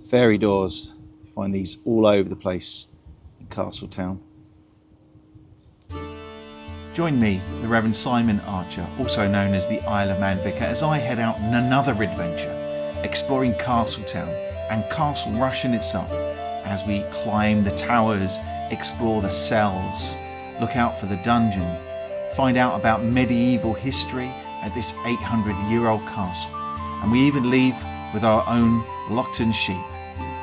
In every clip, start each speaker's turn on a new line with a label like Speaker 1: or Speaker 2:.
Speaker 1: Fairy doors. You find these all over the place in Castletown.
Speaker 2: Join me, the Reverend Simon Archer, also known as the Isle of Man Vicar, as I head out on another adventure, exploring Castletown and Castle Rushen itself, as we climb the towers, explore the cells, look out for the dungeon, find out about medieval history at this 800-year-old castle, and we even leave with our own Lockton sheep.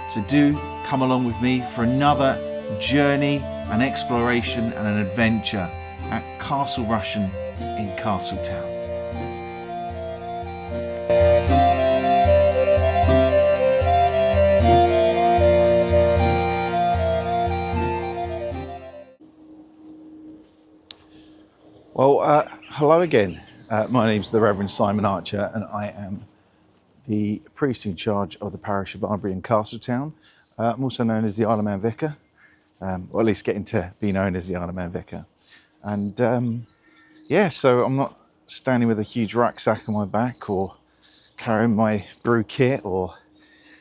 Speaker 2: So do come along with me for another journey, an exploration and an adventure at Castle Rushen in Castletown.
Speaker 1: Well, hello again. My name's the Reverend Simon Archer, and I am the priest in charge of the parish of Barbury in Castletown. I'm also known as the Isle of Man Vicar, or at least getting to be known as the Isle of Man Vicar. And so I'm not standing with a huge rucksack on my back or carrying my brew kit or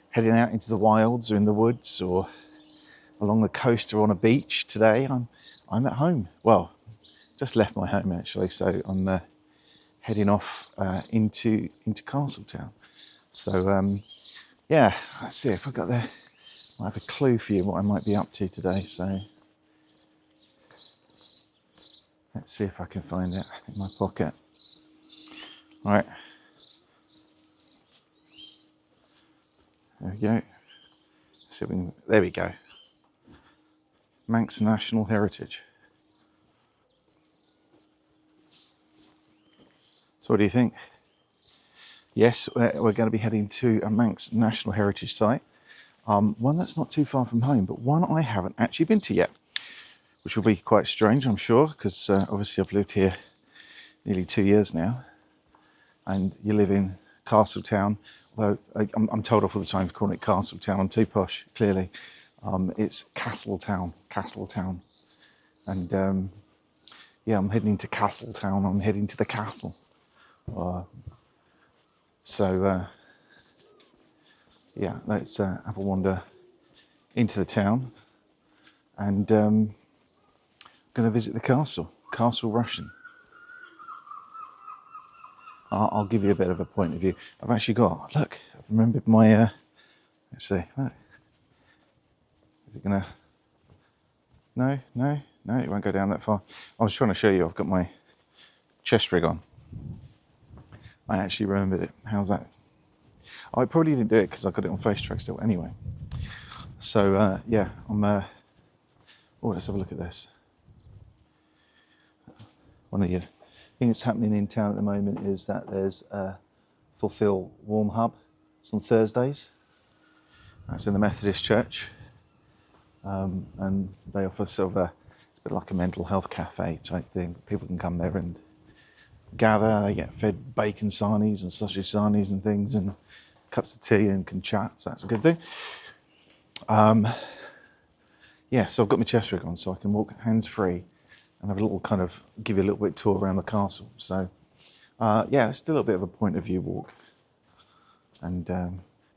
Speaker 1: heading out into the wilds or in the woods or along the coast or on a beach today. I'm at home. Well, just left my home actually, so I'm heading off into Castletown. So let's see if I have a clue for you what I might be up to today. So let's see if I can find it in my pocket. All right. There we go. See if we can, there we go. Manx National Heritage. So what do you think? Yes, we're going to be heading to a Manx National Heritage site. One that's not too far from home, but one I haven't actually been to yet, which will be quite strange, I'm sure, because obviously I've lived here nearly 2 years now, and you live in Castletown, although I'm told off all the time for calling it Castletown. I'm too posh, clearly. It's Castletown, and I'm heading to Castletown. I'm heading to the castle. Let's have a wander into the town, and going to visit the Castle Rushen. I'll give you a bit of a point of view. I've actually got, look, I've remembered my, let's see, look. Is it gonna, no, it won't go down that far. I was trying to show you, I've got my chest rig on. I actually remembered it. How's that? I probably didn't do it because I got it on face track still anyway. So, let's have a look at this. One of the things that's happening in town at the moment is that there's a Fulfill Warm Hub. It's on Thursdays. That's in the Methodist Church. And they offer sort of it's a bit like a mental health cafe type thing. People can come there and gather. They get fed bacon sarnies and sausage sarnies and things, and cups of tea, and can chat, so that's a good thing. So I've got my chest rig on, so I can walk hands-free and have a little give you a little bit tour around the castle. So, it's still a little bit of a point of view walk. And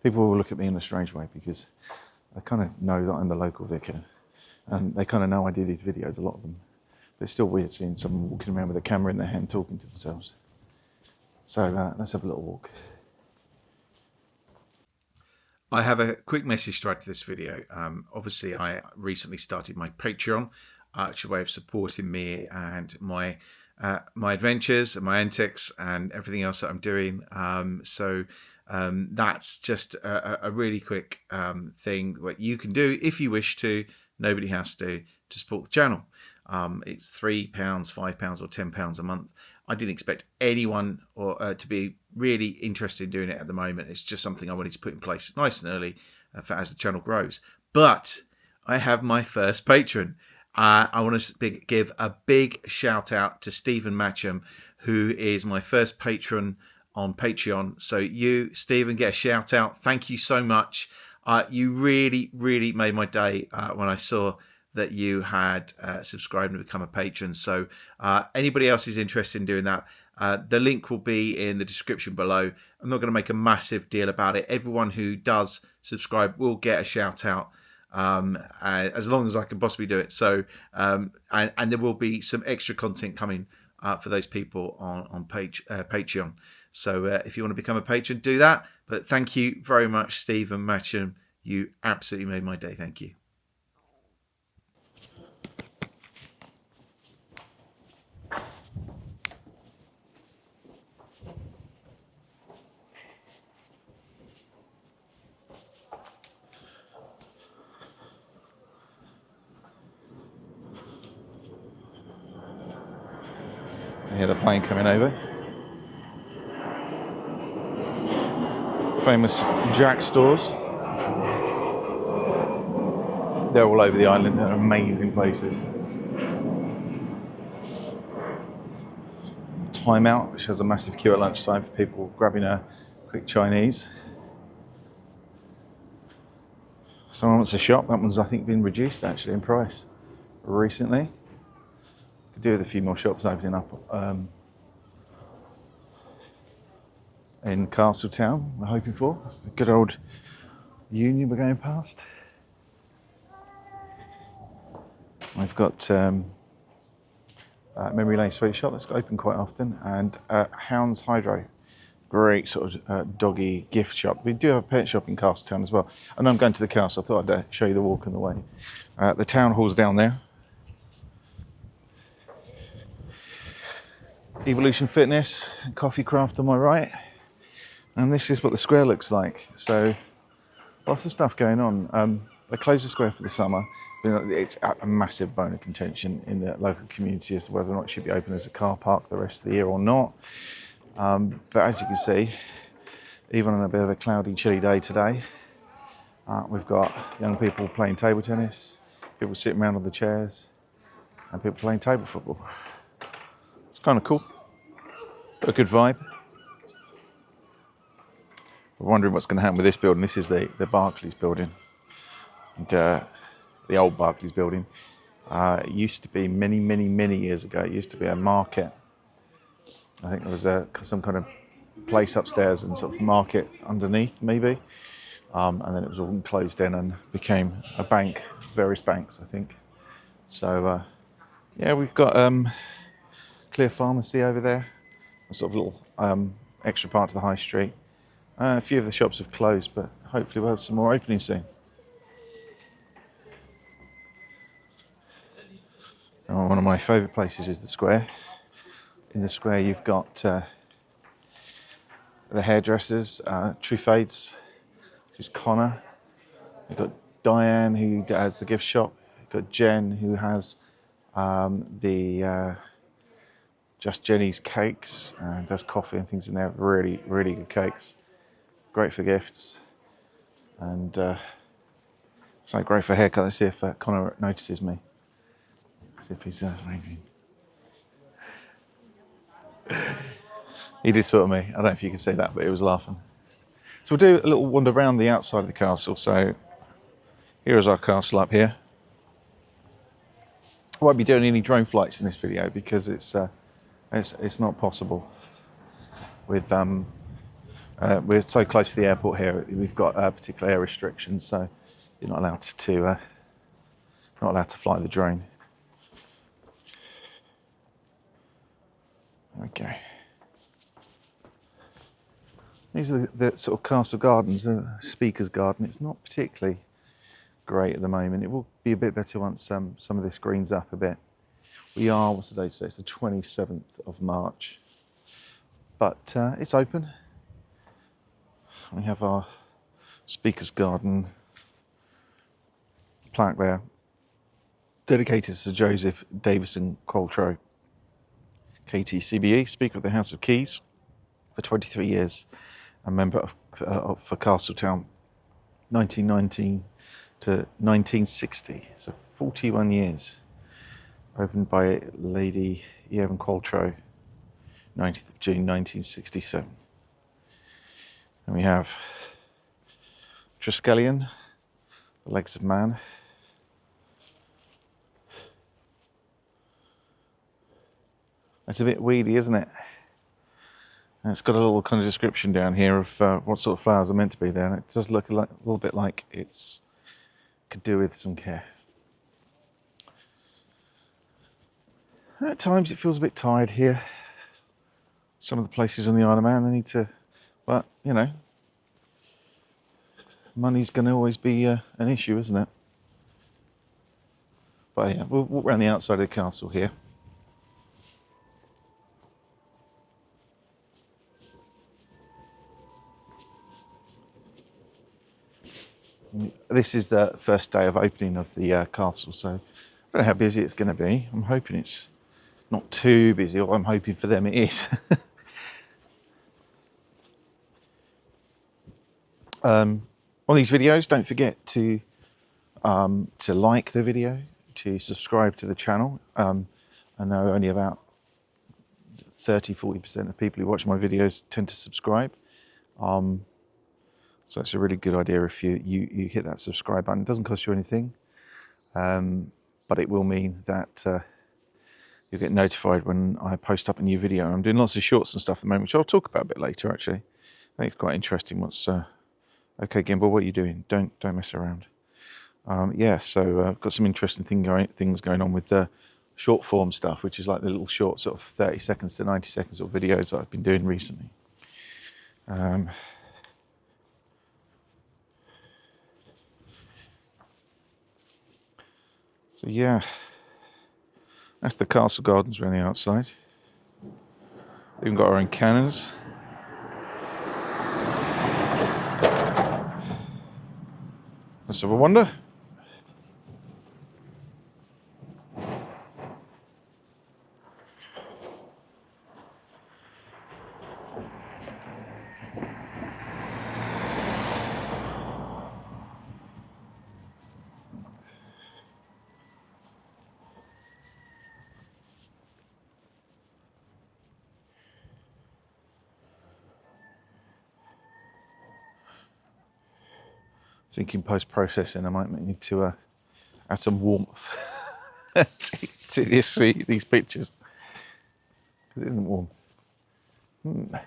Speaker 1: people will look at me in a strange way because they kind of know that I'm the local vicar. And they kind of know I do these videos, a lot of them. But it's still weird seeing someone walking around with a camera in their hand talking to themselves. So let's have a little walk.
Speaker 2: I have a quick message to add to this video. Obviously, I recently started my Patreon, which is a way of supporting me and my adventures and my antics and everything else that I'm doing. That's just a really quick thing that you can do if you wish to. Nobody has to support the channel. It's £3, £5 or £10 a month. I didn't expect anyone to be really interested in doing it at the moment. It's just something I wanted to put in place nice and early as the channel grows. But I have my first patron. I want to give a big shout out to Stephen Matcham, who is my first patron on Patreon. So you, Stephen, get a shout out. Thank you so much. You really, really made my day when I saw that you had subscribed and become a patron. So anybody else is interested in doing that, The link will be in the description below. I'm not going to make a massive deal about it. Everyone who does subscribe will get a shout out, as long as I can possibly do it. So, and there will be some extra content coming for those people on Patreon. So if you want to become a patron, do that. But thank you very much, Steve and Matcham. You absolutely made my day. Thank you.
Speaker 1: I hear the plane coming over. Famous Jack stores. They're all over the island. They're amazing places. Time Out, which has a massive queue at lunchtime for people grabbing a quick Chinese. Someone wants a shop. That one's, I think, been reduced actually in price recently. Could do with a few more shops opening up in Castletown. We're hoping for a good old Union we're going past. We've got Memory Lane Sweet Shop that's open quite often, and Hounds Hydro, great sort of doggy gift shop. We do have a pet shop in Castletown as well. And I'm going to the castle. I thought I'd show you the walk on the way. The town hall's down there. Evolution Fitness, Coffee Craft on my right. And this is what the square looks like. So lots of stuff going on. They closed the square for the summer. It's a massive bone of contention in the local community as to whether or not it should be open as a car park the rest of the year or not. But as you can see, even on a bit of a cloudy, chilly day today, we've got young people playing table tennis, people sitting around on the chairs, and people playing table football. It's kind of cool. Got a good vibe. We're wondering what's going to happen with this building. This is the Barclays building, and the old Barclays building. It used to be many years ago. It used to be a market. I think there was some kind of place upstairs and sort of market underneath, maybe. And then it was all closed in and became a bank, various banks, I think. So, yeah, we've got Clear Pharmacy over there, a sort of little extra part of the high street. A few of the shops have closed, but hopefully we'll have some more opening soon. Oh, one of my favourite places is the square. In the square you've got the hairdressers, True Fades, who's Connor. You've got Diane, who has the gift shop. You've got Jen, who has the Just Jenny's cakes and does coffee and things in there. Really good cakes. Great for gifts. And so great for haircut. Let's see if Connor notices me. See if he's maybe. He did spot me. I don't know if you can see that, but he was laughing. So we'll do a little wander around the outside of the castle. So here is our castle up here. I won't be doing any drone flights in this video because it's not possible. With we're so close to the airport here, we've got particular air restrictions, so you're not allowed to fly the drone. Okay. These are the sort of castle gardens, the speaker's garden. It's not particularly great at the moment. It will be a bit better once some of this greens up a bit. We are, what's the date today? It's the 27th of March. But it's open. We have our speaker's garden plaque there, dedicated to Sir Joseph Davison Qualtrough, KTCBE, Speaker of the House of Keys for 23 years, a member for Castletown, 1919 to 1960, so 41 years. Opened by Lady Evan Qualtrough, 19th of June 1967. And we have Triskelion, the legs of man. It's a bit weedy, isn't it? And it's got a little kind of description down here of what sort of flowers are meant to be there, and it does look a little bit like it's could do with some care. At times it feels a bit tired here. Some of the places on the Isle of Man, they need to, but you know, money's going to always be an issue, isn't it? But yeah, we'll walk around the outside of the castle here. This is the first day of opening of the castle, so I don't know how busy it's going to be. I'm hoping it's not too busy, or I'm hoping for them it is. On these videos, don't forget to like the video, to subscribe to the channel. I know only about 30-40% of people who watch my videos tend to subscribe. So it's a really good idea if you hit that subscribe button. It doesn't cost you anything, but it will mean that you'll get notified when I post up a new video. I'm doing lots of shorts and stuff at the moment, which I'll talk about a bit later actually. I think it's quite interesting what's... okay, Gimbal, what are you doing? Don't mess around. Yeah, so I've got some interesting things going on with the short form stuff, which is like the little short sort of 30 seconds to 90 seconds sort of videos that I've been doing recently. So yeah, that's the castle gardens around the outside. We've even got our own cannons. Let's have a wander. Thinking post-processing, I might need to add some warmth to these pictures, because it isn't warm. You can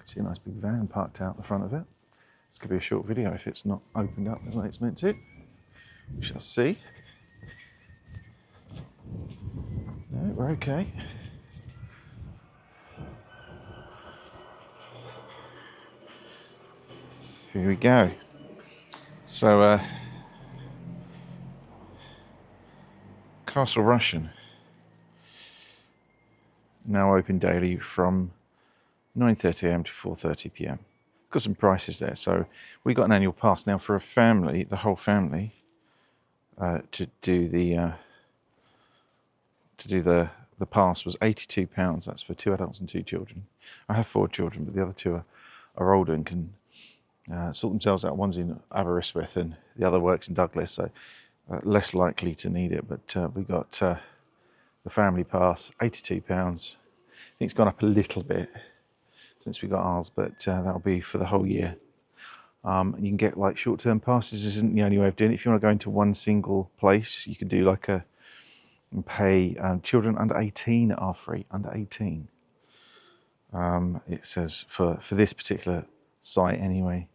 Speaker 1: see a nice big van parked out the front of it. This could be a short video if it's not opened up the way it's meant to. We shall see. No, we're okay. Here we go. So, Castle Rushen, now open daily from 9:30 a.m. to 4:30 p.m. Got some prices there. So we got an annual pass now for a family, the whole family, to do the pass was £82. That's for 2 adults and 2 children. I have 4 children, but the other 2 are older and can sort themselves out. One's in Aberystwyth and the other works in Douglas, so less likely to need it. But we got the family pass, £82. I think it's gone up a little bit since we got ours, but that'll be for the whole year. You can get like short-term passes. This isn't the only way of doing it. If you want to go into one single place, you can do like and pay. Children under 18 are free. Under 18. It says for this particular site anyway.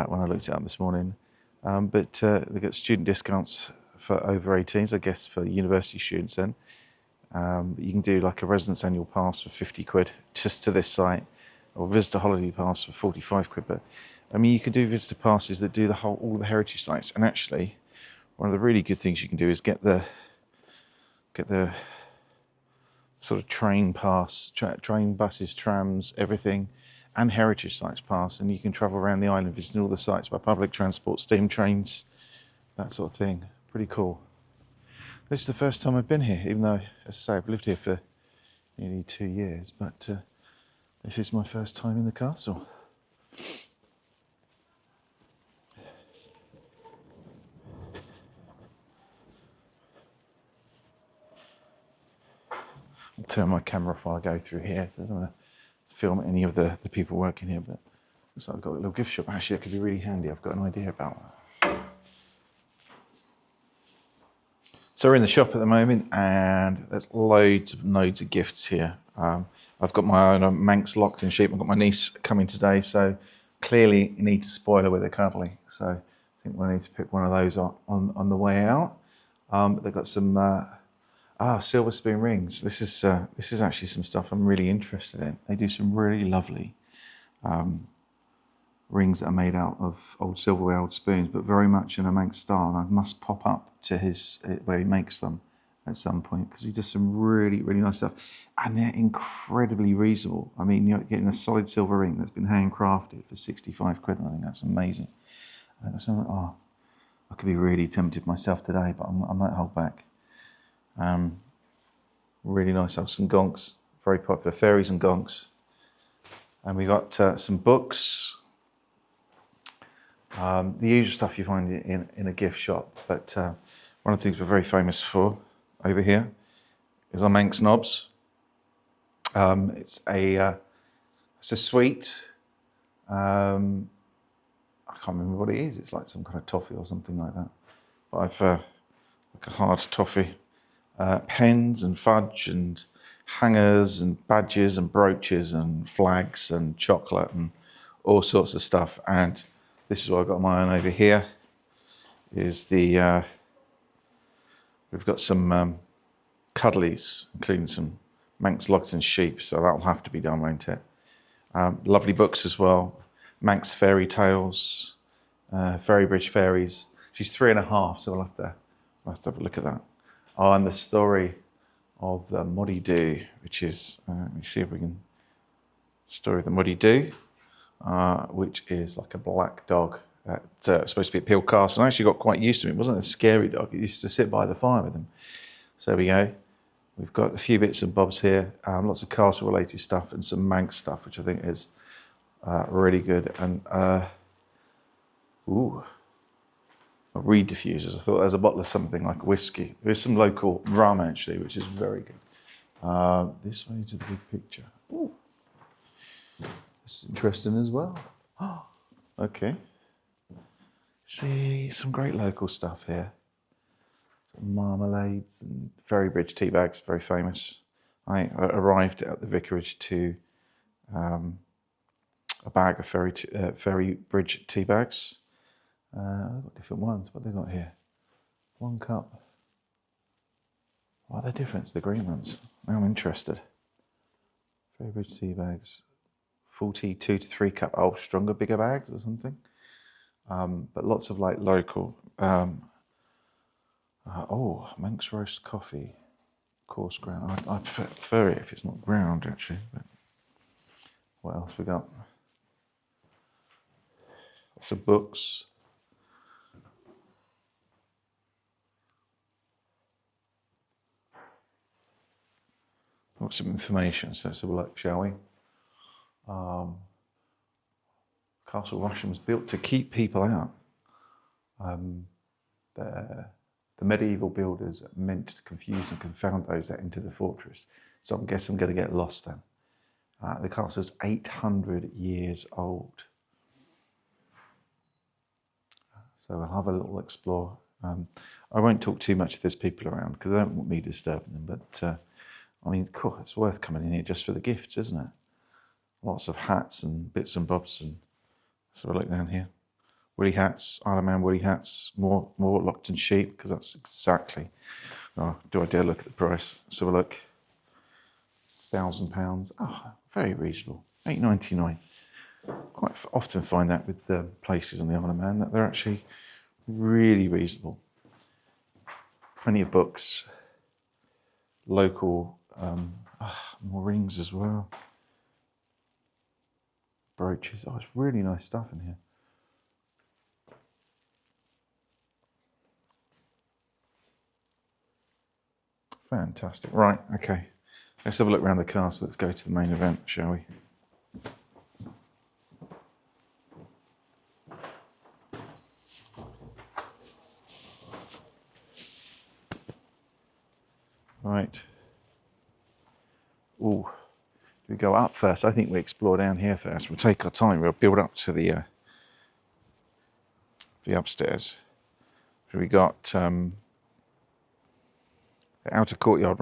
Speaker 1: When I looked it up this morning, but they get student discounts for over 18s. I guess for university students then. You can do like a residence annual pass for 50 quid just to this site, or visitor holiday pass for 45 quid. But I mean, you can do visitor passes that do all the heritage sites. And actually, one of the really good things you can do is get the sort of train pass, train, buses, trams, everything, and heritage sites pass, and you can travel around the island visiting all the sites by public transport, steam trains, that sort of thing. Pretty cool. This is the first time I've been here, even though, as I say, I've lived here for nearly 2 years, but this is my first time in the castle. I'll turn my camera off while I go through here. I don't want to film any of the people working here, but looks like I've got a little gift shop. Actually, that could be really handy. I've got an idea about that. So we're in the shop at the moment, and there's loads of gifts here. I've got my own Manx locked in sheep. I've got my niece coming today, so clearly you need to spoil her with a cuddly. So I think we'll need to pick one of those on the way out. But they've got some silver spoon rings. This is actually some stuff I'm really interested in. They do some really lovely rings that are made out of old silverware, old spoons, but very much in a Manx style. And I must pop up to where he makes them at some point, because he does some really, really nice stuff. And they're incredibly reasonable. I mean, you're getting a solid silver ring that's been handcrafted for 65 quid, and I think that's amazing. I could be really tempted myself today, but I might hold back. Really nice. Some gonks, very popular, fairies and gonks. And we got some books. The usual stuff you find in a gift shop, but one of the things we're very famous for over here is our Manx knobs. It's a sweet. I can't remember what it is. It's like some kind of toffee or something like that. But I've like a hard toffee. Pens and fudge and hangers and badges and brooches and flags and chocolate and all sorts of stuff. And this is what I've got my own over here. Is the we've got some cuddlies, including some Manx locked in sheep, so that'll have to be done, won't it? Lovely books as well. Manx fairy tales, Ferrybridge fairies. She's 3.5, so we'll have to have a look at that. Oh, and the story of the Muddy Doo, which is let me see if we can. Story of the Muddy Doo, which is like a black dog. Supposed to be at Peel Castle. I actually got quite used to it. It wasn't a scary dog. It used to sit by the fire with them. So there we go. We've got a few bits and bobs here. Lots of castle-related stuff and some Manx stuff, which I think is really good. And reed diffusers. I thought there's a bottle of something like whiskey. There's some local rum actually, which is very good. This way to the big picture. Ooh, this is interesting as well. Okay. See, some great local stuff here. Some marmalades and Ferrybridge tea bags, very famous. I arrived at the vicarage to a bag of Ferrybridge tea bags. I've got different ones. What have they got here? 1 cup. What are the difference? The green ones. Now I'm interested. Ferrybridge tea bags. 42 to 3 cup. Oh, stronger, bigger bags or something. But lots of like local. Manx roast coffee, coarse ground. I prefer it if it's not ground actually. But what else we got? Lots of books. Got some information. So let's have a look, shall we? Castle Rushen was built to keep people out. The medieval builders meant to confuse and confound those that entered the fortress. So I guess I'm going to get lost then. The castle is 800 years old. So we'll have a little explore. I won't talk too much if there's people around because I don't want me disturbing them. But I mean, cool, it's worth coming in here just for the gifts, isn't it? Lots of hats and bits and bobs. And so we'll look down here. Woolly hats, Isle of Man woolly hats, more locked in sheep, because that's exactly. Oh, do I dare look at the price? Let's have a look. £1,000. Oh, very reasonable. £8.99. Quite often find that with places on the Isle of Man that they're actually really reasonable. Plenty of books. Local, more rings as well. Brooches. Oh, it's really nice stuff in here. Fantastic. Right, okay. Let's have a look around the castle. Let's go to the main event, shall we? Right. Ooh. Do we go up first? I think we explore down here first. We'll take our time. We'll build up to the upstairs. So we got The outer courtyard,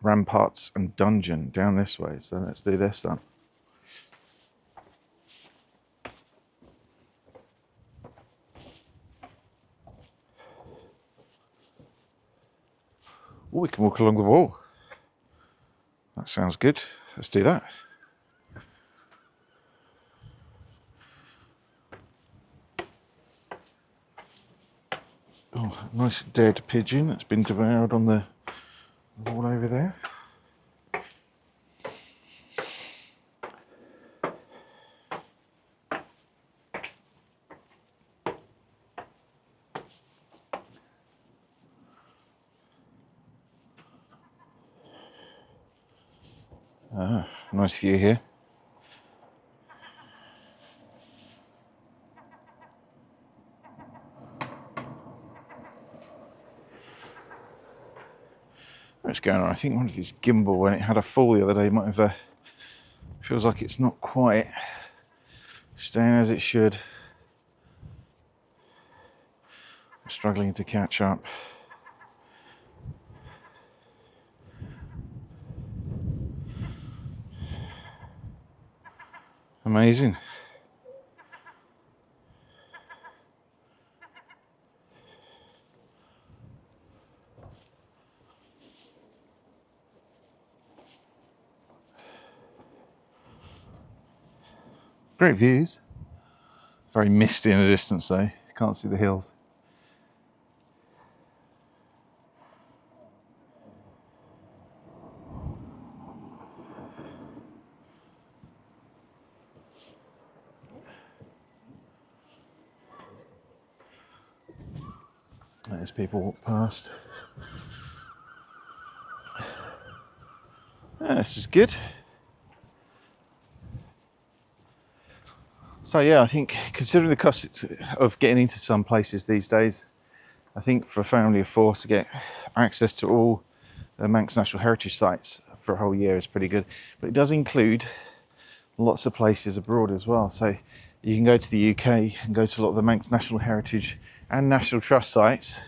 Speaker 1: ramparts and dungeon down this way. So let's do this then. Oh, we can walk along the wall. That sounds good. Let's do that. Oh, nice dead pigeon that's been devoured on the wall over there. Ah, nice view here. What's going on? I think one of these gimbal, when it had a fall the other day, might have. Feels like it's not quite staying as it should. I'm struggling to catch up. Amazing. Great views. Very misty in the distance though. Can't see the hills. As people walk past. Yeah, this is good. So yeah, I think considering the cost of getting into some places these days, I think for a family of 4 to get access to all the Manx National Heritage sites for a whole year is pretty good. But it does include lots of places abroad as well. So you can go to the UK and go to a lot of the Manx National Heritage and National Trust sites.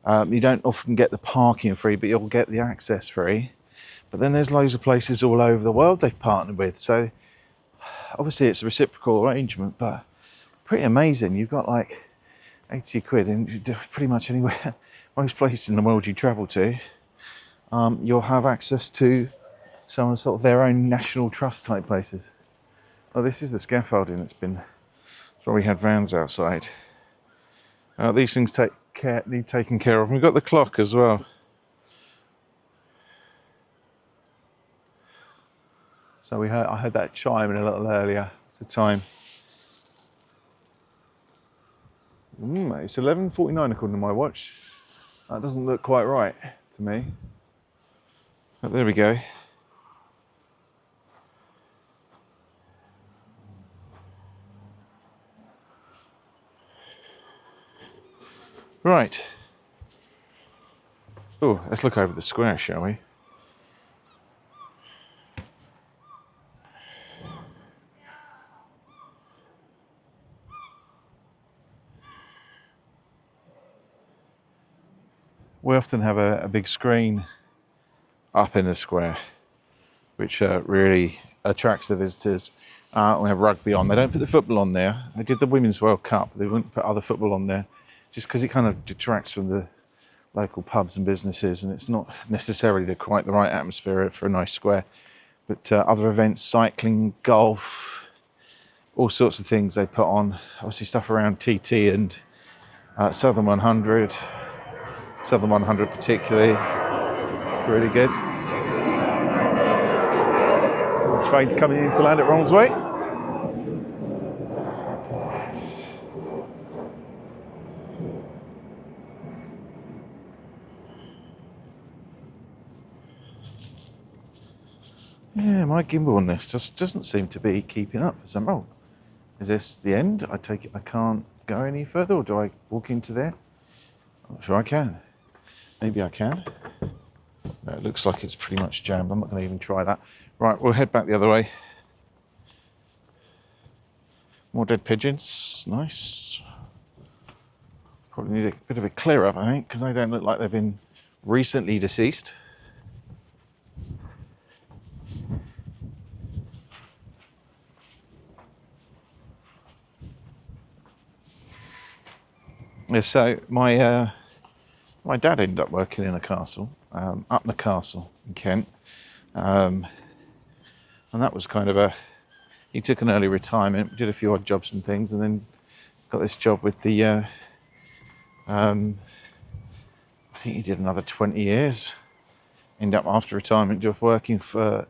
Speaker 1: You don't often get the parking free, but you'll get the access free. But then there's loads of places all over the world they've partnered with. So obviously it's a reciprocal arrangement, but pretty amazing. You've got like 80 quid and pretty much anywhere, most places in the world you travel to, you'll have access to some sort of their own national trust type places. Oh, this is the scaffolding that's probably had vans outside. These things need taking care of. And we've got the clock as well. So I heard that chime in a little earlier. It's the time. It's 11:49 according to my watch. That doesn't look quite right to me. But there we go. Right. Oh, let's look over the square, shall we? We often have a big screen up in the square, which really attracts the visitors. We have rugby on. They don't put the football on there. They did the Women's World Cup. They wouldn't put other football on there just because it kind of detracts from the local pubs and businesses, and it's not necessarily quite the right atmosphere for a nice square. But other events, cycling, golf, all sorts of things they put on. Obviously stuff around TT and Southern 100. Southern 100 particularly, really good. Trains coming in to land at Romsway. Yeah, my gimbal on this just doesn't seem to be keeping up for some reason. Is this the end? I take it I can't go any further, or do I walk into there? I'm not sure I can. Maybe I can. No, it looks like it's pretty much jammed. I'm not going to even try that. Right, we'll head back the other way. More dead pigeons. Nice. Probably need a bit of a clear up, I think, because they don't look like they've been recently deceased. Yeah, so my dad ended up working in a castle, up in the castle in Kent, and that was kind of he took an early retirement, did a few odd jobs and things, and then got this job with the, I think he did another 20 years, ended up after retirement just working for,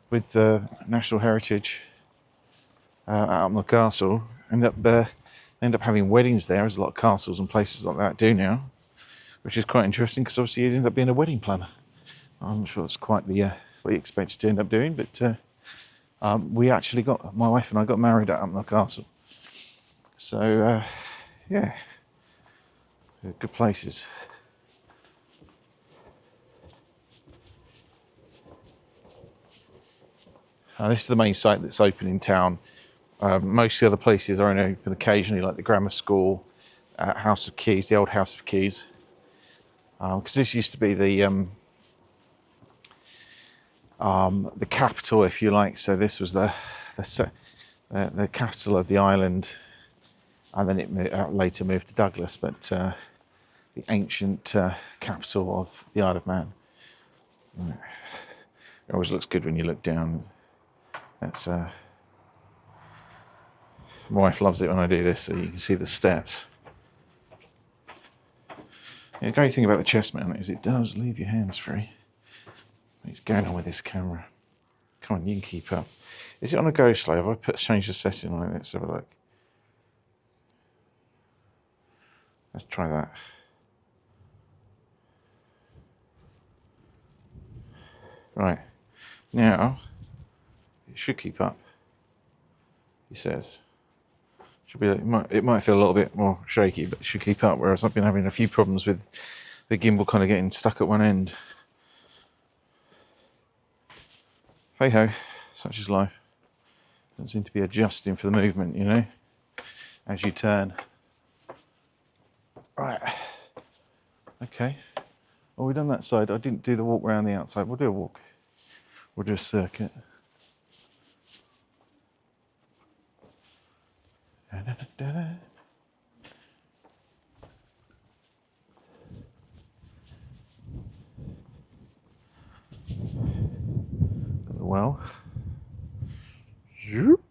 Speaker 1: with the National Heritage out in the castle, ended up having weddings there, as a lot of castles and places like that do now, which is quite interesting because obviously he ended up being a wedding planner. I'm not sure it's quite the what he expected to end up doing, but we actually my wife and I got married at Upnor Castle. So yeah, good places. This is the main site that's open in town. Most of the other places are only open occasionally, like the Grammar School, House of Keys, the old House of Keys, because this used to be the capital, if you like. So this was the capital of the island, and then it later moved to Douglas, but the ancient capital of the Isle of Man. It always looks good when you look down. That's my wife loves it when I do this, so you can see the steps. The great thing about the chest mount is it does leave your hands free. What's going on with this camera? Come on, you can keep up. Is it on a go slow? Have I changed the setting on it? Let's have a look. Let's try that. Right. Now, it should keep up, he says. Should be. It might feel a little bit more shaky, but it should keep up, whereas I've been having a few problems with the gimbal kind of getting stuck at one end. Hey ho, such is life. Doesn't seem to be adjusting for the movement, you know, as you turn. Right. Okay. Well, we've done that side. I didn't do the walk around the outside. We'll do a walk. We'll do a circuit. Da-da-da-da. Got the well. Zoop.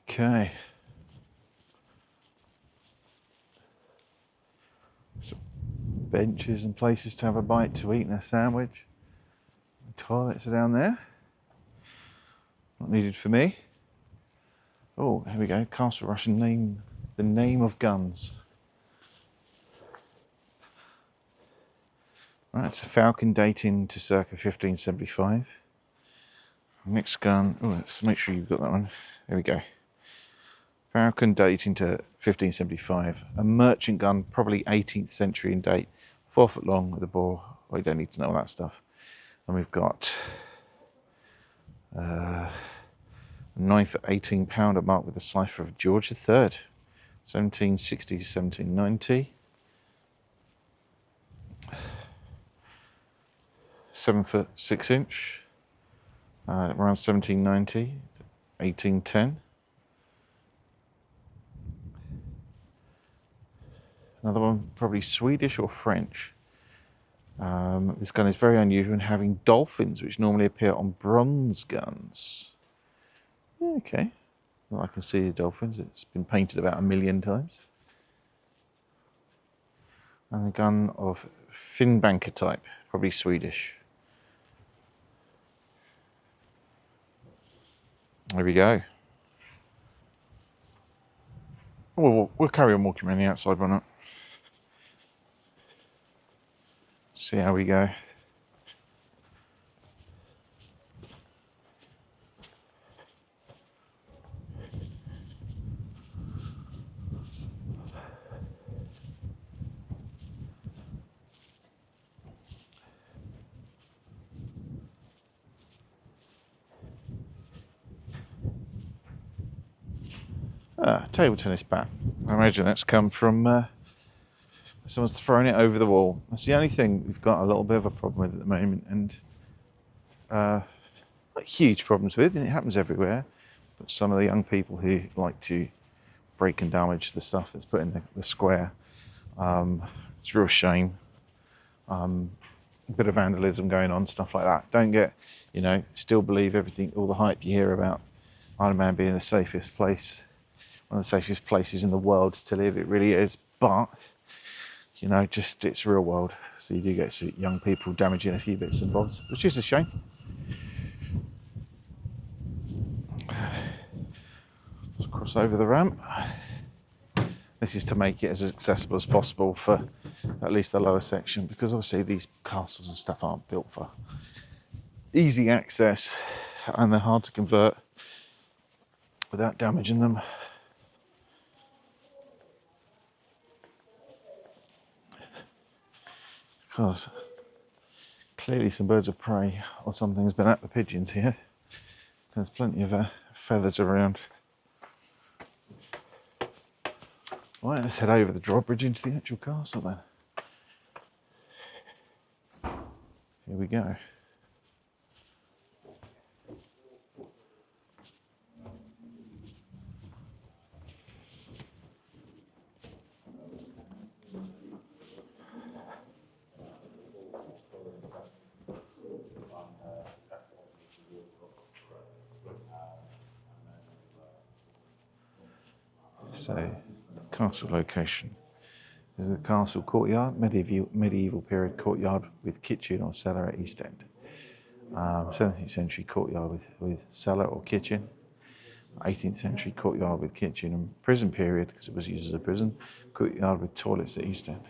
Speaker 1: Okay. Some benches and places to have a bite to eat and a sandwich. The toilets are down there. Not needed for me. Oh, here we go. Castle Rushen name, the name of guns. Right, it's a falcon dating to circa 1575. Next gun. Oh, let's make sure you've got that one. There we go. Falcon dating to 1575. A merchant gun, probably 18th century in date. 4 foot long with a bore. Well, you don't need to know all that stuff. And we've got a 9 foot 18 pounder marked with the cipher of George III. 1760 to 1790. 7 foot 6 inch. Around 1790 to 1810. Another one, probably Swedish or French. This gun is very unusual in having dolphins, which normally appear on bronze guns. Okay, well, I can see the dolphins. It's been painted about 1 million times. And a gun of Finnbanker type, probably Swedish. There we go. We'll carry on walking around the outside, why not? See how we go. Table tennis bat. I imagine that's come from someone's thrown it over the wall. That's the only thing we've got a little bit of a problem with at the moment, and not huge problems with, and it happens everywhere. But some of the young people who like to break and damage the stuff that's put in the square, it's a real shame. A bit of vandalism going on, stuff like that. Don't get, still believe everything, all the hype you hear about Isle of Man being the safest place, one of the safest places in the world to live. It really is, but just it's real world. So you do get young people damaging a few bits and bobs, which is a shame. Let's cross over the ramp. This is to make it as accessible as possible for at least the lower section, because obviously these castles and stuff aren't built for easy access, and they're hard to convert without damaging them. Because clearly some birds of prey or something's been at the pigeons here. There's plenty of feathers around. Right, let's head over the drawbridge into the actual castle then. Here we go. So, castle location. This is the castle courtyard, medieval period courtyard with kitchen or cellar at east end. 17th century courtyard with cellar or kitchen. 18th century courtyard with kitchen, and prison period, because it was used as a prison, courtyard with toilets at east end.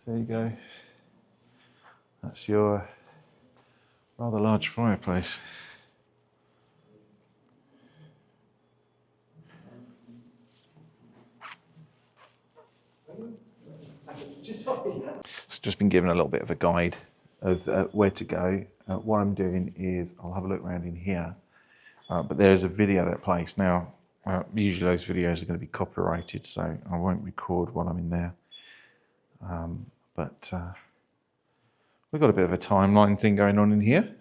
Speaker 1: There you go. That's your rather large fireplace. So just been given a little bit of a guide of where to go. What I'm doing is I'll have a look around in here, but there's a video that plays now. Usually those videos are going to be copyrighted, so I won't record while I'm in there. But we've got a bit of a timeline thing going on in here.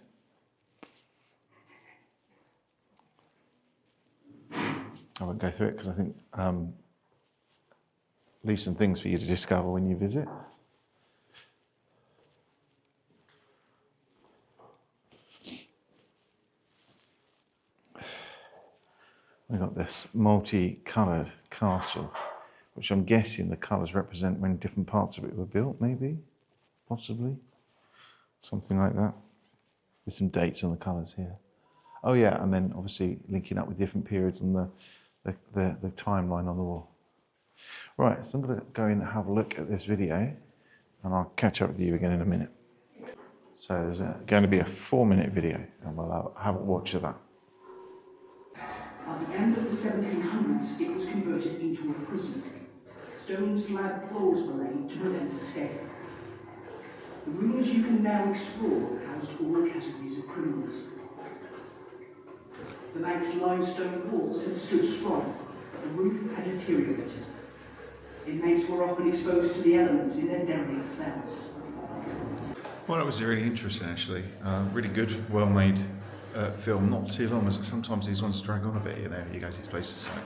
Speaker 1: I won't go through it because I think leave some things for you to discover when you visit. We've got this multi-coloured castle, which I'm guessing the colours represent when different parts of it were built, maybe, possibly, something like that. There's some dates on the colours here. Oh yeah, and then obviously linking up with different periods and the timeline on the wall. Right, so I'm going to go in and have a look at this video, and I'll catch up with you again in a minute. So there's going to be a 4-minute video, and we'll have a watch of that.
Speaker 3: At the end of the 1700s, it was converted into a prison. Stone slab floors were laid to prevent escape. The rooms you can now explore housed all categories of criminals. The Manx limestone walls had stood strong, but the roof had deteriorated. Inmates were often exposed to the elements in their derelict cells.
Speaker 2: Well, that was really interesting, actually. Really good, well-made film. Not too long, as sometimes these ones drag on a bit. You go to these places like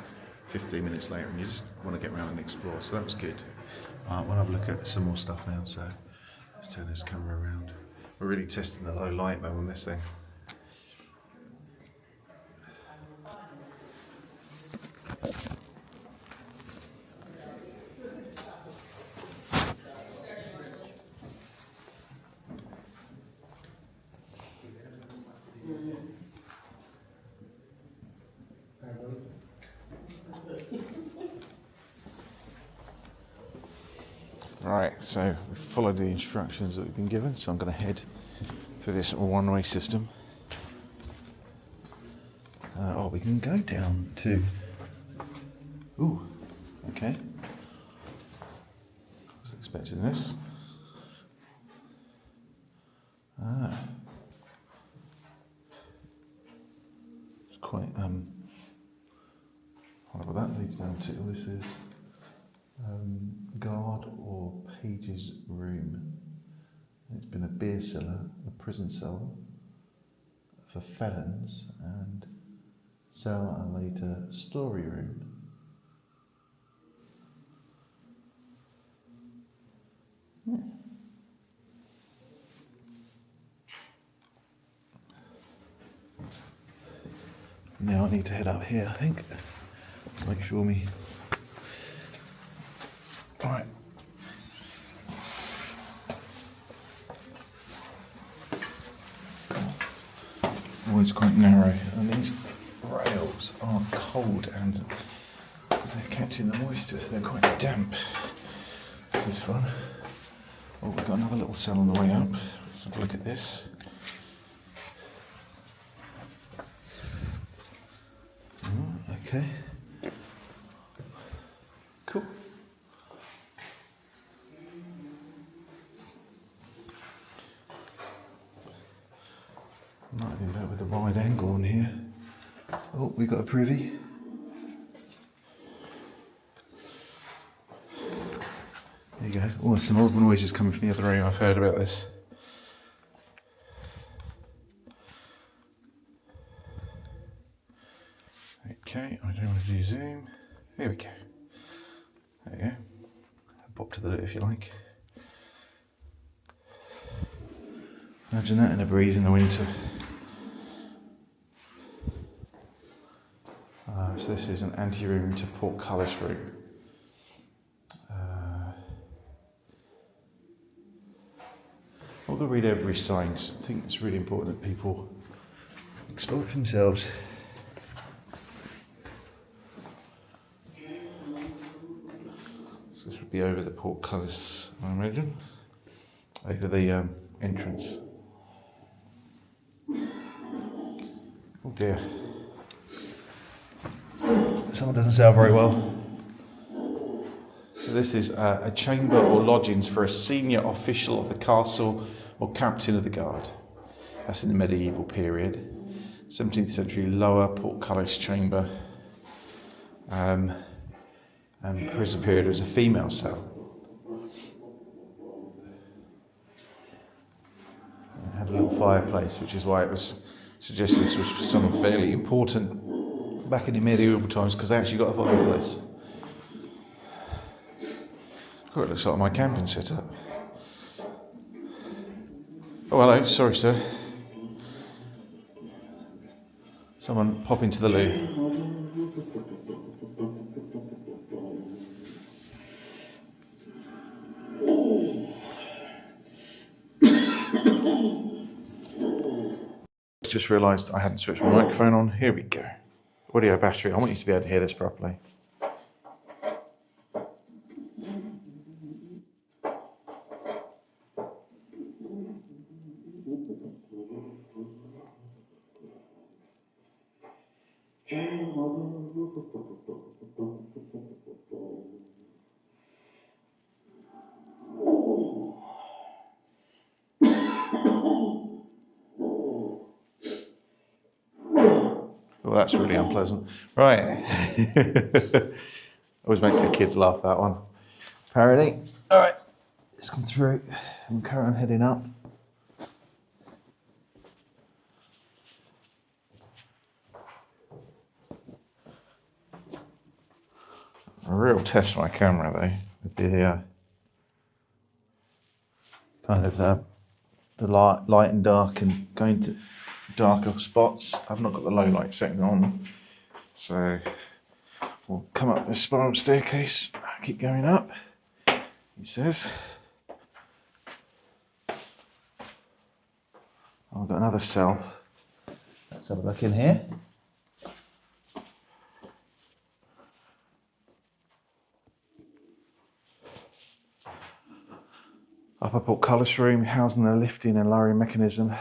Speaker 2: 15 minutes later, and you just want to get around and explore. So that was good. We'll have a look at some more stuff now. So let's turn this camera around. We're really testing the low light though on this thing. Right, so we've followed the instructions that we've been given, so I'm going to head through this one-way system. We can go down to... Ooh, okay. I was expecting this. It's quite... What that leads down to, this is...
Speaker 1: guard or page's room. It's been a beer cellar, a prison cell for felons, and cell and later story room. Now I need to head up here, I think, to make sure me. Right. Always quite narrow, and these rails are cold and they're catching the moisture, so they're quite damp. This is fun. Oh, we've got another little cell on the way up. Let's have a look at this. Okay. Cool. Might have been better with the wide angle on here. Oh, we got a privy. There you go. Oh, some horrible noises coming from the other room. I've heard about this. Okay, I don't want to do zoom. There we go. There you go. Pop to the lid if you like. Imagine that in a breeze in the winter. So this is an ante-room to portcullis room. I'm not going to read every sign, because I think it's really important that people explore it for themselves. So this would be over the portcullis, I imagine, over the entrance. Oh dear. Someone doesn't sound very well. So this is a chamber or lodgings for a senior official of the castle or captain of the guard. That's in the medieval period. 17th century lower portcullis chamber. And prison period was a female cell. It had a little fireplace, which is why it was suggested this was something fairly important back in the medieval times, because they actually got a fireplace. Oh, it looks like my camping setup. Oh, hello, sorry sir. Someone pop into the loo. Just realised I hadn't switched my microphone on. Here we go. Audio battery. I want you to be able to hear this properly. Oh, that's really unpleasant. Right. Always makes the kids laugh, that one. Apparently. All right. Let's come through and carry on heading up. A real test of my camera, though, with the kind of the light and dark and going to darker spots. I've not got the low light setting on, so we'll come up this spiral staircase, keep going up, he says. Oh, I've got another cell. Let's have a look in here. Upper portcullis room, housing the lifting and lowering mechanism.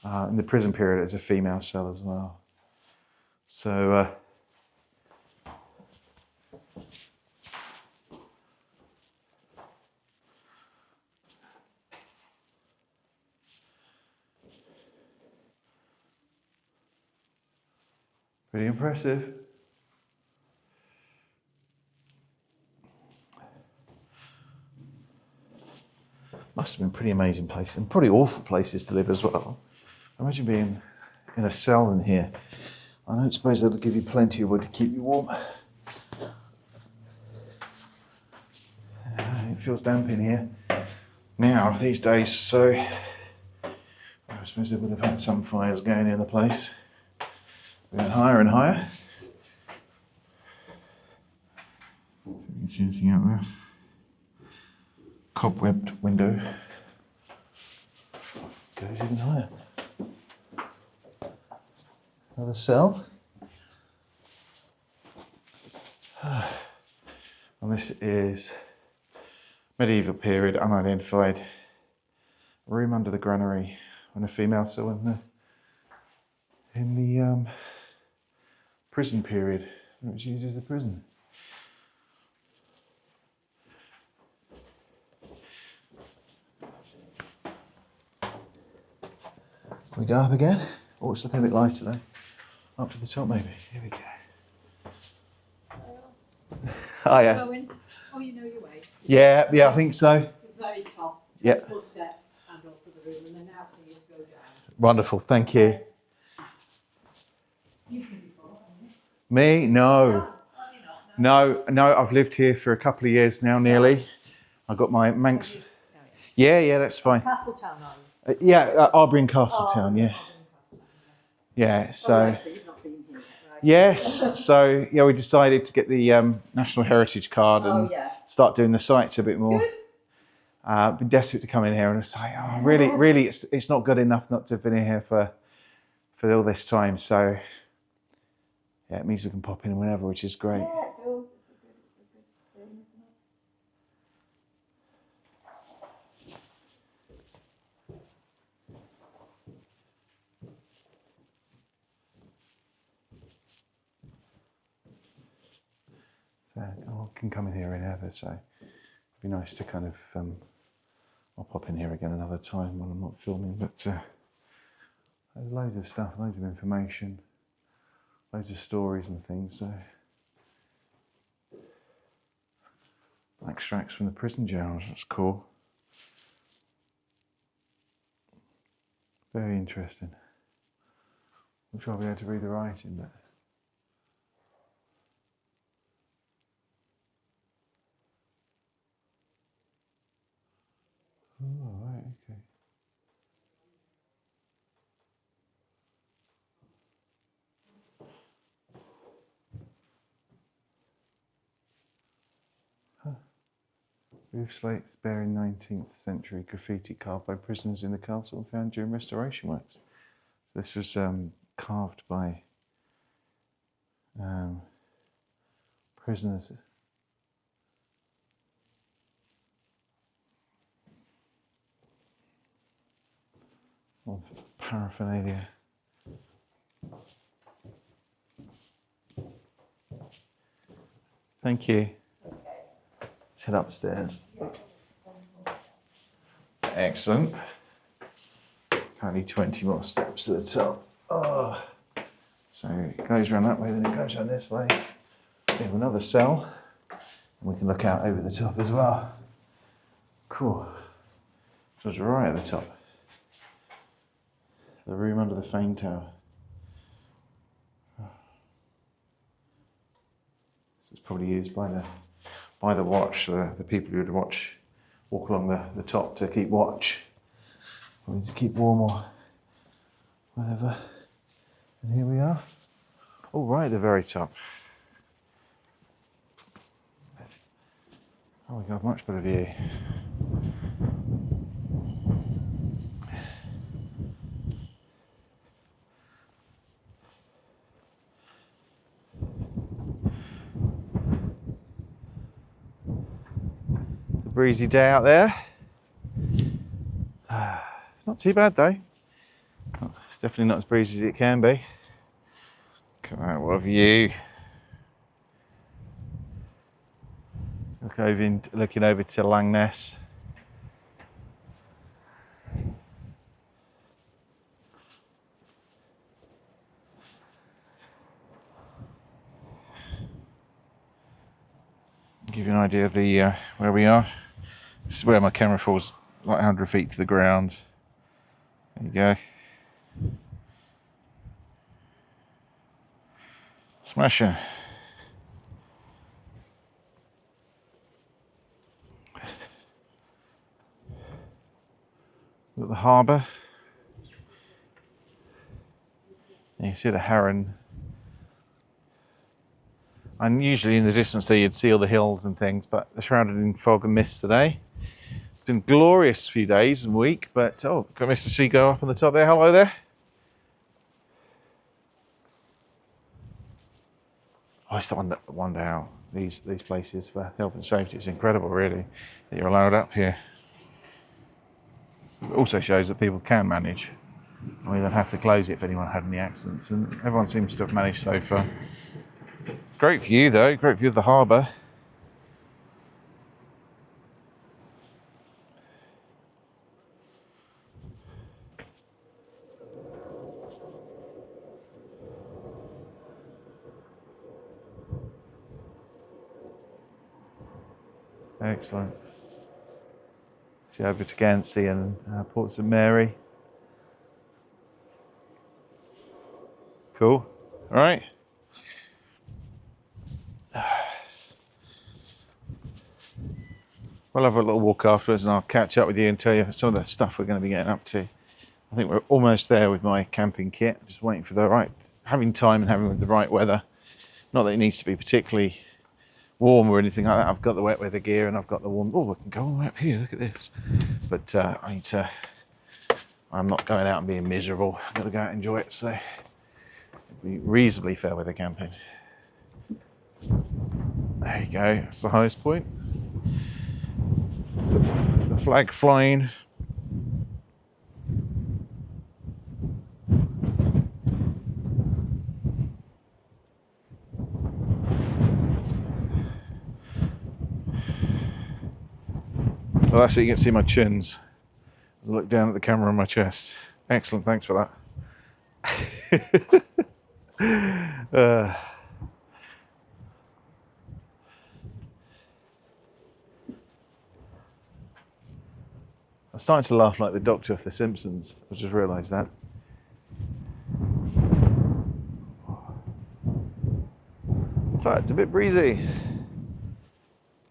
Speaker 1: In the prison period, it's a female cell as well. So, pretty impressive. Must have been a pretty amazing place, and probably awful places to live as well. Imagine being in a cell in here. I don't suppose they'll give you plenty of wood to keep you warm. It feels damp in here now these days, so I suppose they would have had some fires going in the place. Going higher and higher. You can see anything out there. Cobwebbed window. Goes even higher. Another cell. And this is medieval period, unidentified. Room under the granary, and a female cell in the prison period, which used as a prison. We go up again. Oh, it's looking a bit lighter though. Up to the top maybe. Here we go. Oh yeah.
Speaker 4: Going. Oh, you know your way.
Speaker 1: Yeah, I think so.
Speaker 4: To the very top.
Speaker 1: Yeah.
Speaker 4: Full steps and also the room, and then now please go down.
Speaker 1: Wonderful, thank you.
Speaker 4: You've been before, haven't you?
Speaker 1: Me? No.
Speaker 4: Oh, you're not.
Speaker 1: No, I've lived here for a couple of years now, nearly. I got my Manx.
Speaker 4: Oh, yes.
Speaker 1: Yeah, that's fine.
Speaker 4: Castletown, are you?
Speaker 1: Arbery and Castletown, yeah. Yeah, so.
Speaker 4: Oh, right, so you've not been here, right?
Speaker 1: Yes, so yeah, we decided to get the National Heritage card and start doing the sites a bit more.
Speaker 4: Good.
Speaker 1: Been desperate to come in here, and it's like, oh, really, it's not good enough not to have been in here for all this time. So yeah, it means we can pop in whenever, which is great.
Speaker 4: Yeah, it does. It's a good thing, isn't it?
Speaker 1: So I can come in here whenever, so it'd be nice to kind of, I'll pop in here again another time when I'm not filming, but there's loads of stuff, loads of information, loads of stories and things, so. Extracts from the prison journals, that's cool. Very interesting. I'm sure I'll be able to read the writing, but. Oh, right, okay. Roof slates bearing 19th century graffiti carved by prisoners in the castle and found during restoration works. This was carved by prisoners. Of paraphernalia. Thank you. Let's head upstairs. Excellent. Only 20 more steps to the top. Oh. So it goes around that way, then it goes around this way. We have another cell, and we can look out over the top as well. Cool. So it's right at the top. The room under the Fane Tower. This is probably used by the watch, the people who would walk along the top to keep watch, or to keep warm or whatever. And here we are. Oh, right at the very top. Oh, we got a much better view. Breezy day out there. It's not too bad though. It's definitely not as breezy as it can be. Look at that, what a view. Looking over to Langness. Give you an idea of the where we are. This is where my camera falls
Speaker 2: like 100 feet to the ground. There you go. Smashing. Got the harbour. You can see the heron. And usually in the distance there you'd see all the hills and things, but they're shrouded in fog and mist today. It's been a glorious few days and week, but oh, got Mr. Seagull up on the top there. Hello there. I used to wonder how these places for health and safety, it's incredible really that you're allowed up here. It also shows that people can manage. I mean, they'd have to close it if anyone had any accidents, and everyone seems to have managed so far. Great view though, great view of the harbour. Excellent. See over to Guernsey and Port St Mary. Cool. All right. We'll have a little walk afterwards and I'll catch up with you and tell you some of the stuff we're going to be getting up to. I think we're almost there with my camping kit. Just waiting for having time and having the right weather. Not that it needs to be particularly warm or anything like that. I've got the wet weather gear and I've got the warm. Oh, we can go all the way up here. Look at this. But I'm not going out and being miserable. I've got to go out and enjoy it. So it'll be reasonably fair weather camping. There you go. That's the highest point. The flag flying. Well, that's it, you can see my chins as I look down at the camera on my chest. Excellent, thanks for that. I'm starting to laugh like the Doctor of The Simpsons. I just realised that. But it's a bit breezy.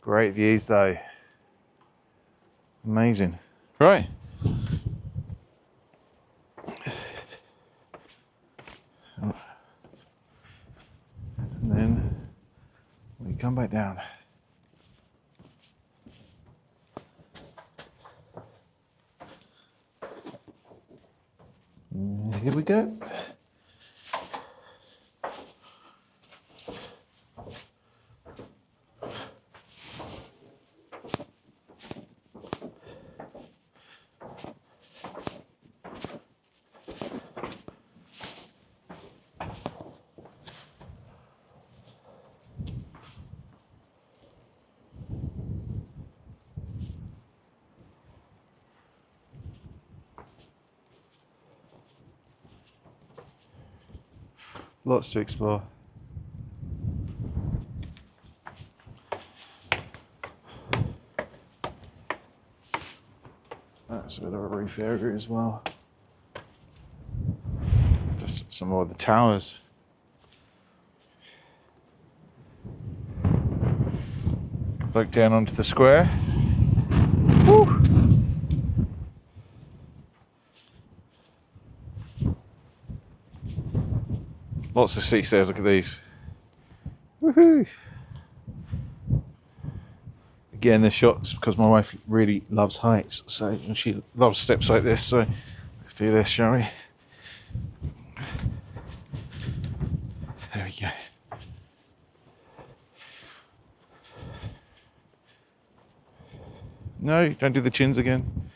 Speaker 2: Great views though. Amazing. Right. And then we come back down. Here we go. Lots to explore. That's a bit of a roof area as well. Just some more of the towers. Look down onto the square. Woo. Lots of sea stairs, look at these. Woohoo! Again, this shot's because my wife really loves heights, so and she loves steps like this, so let's do this, shall we? There we go. No, don't do the chins again.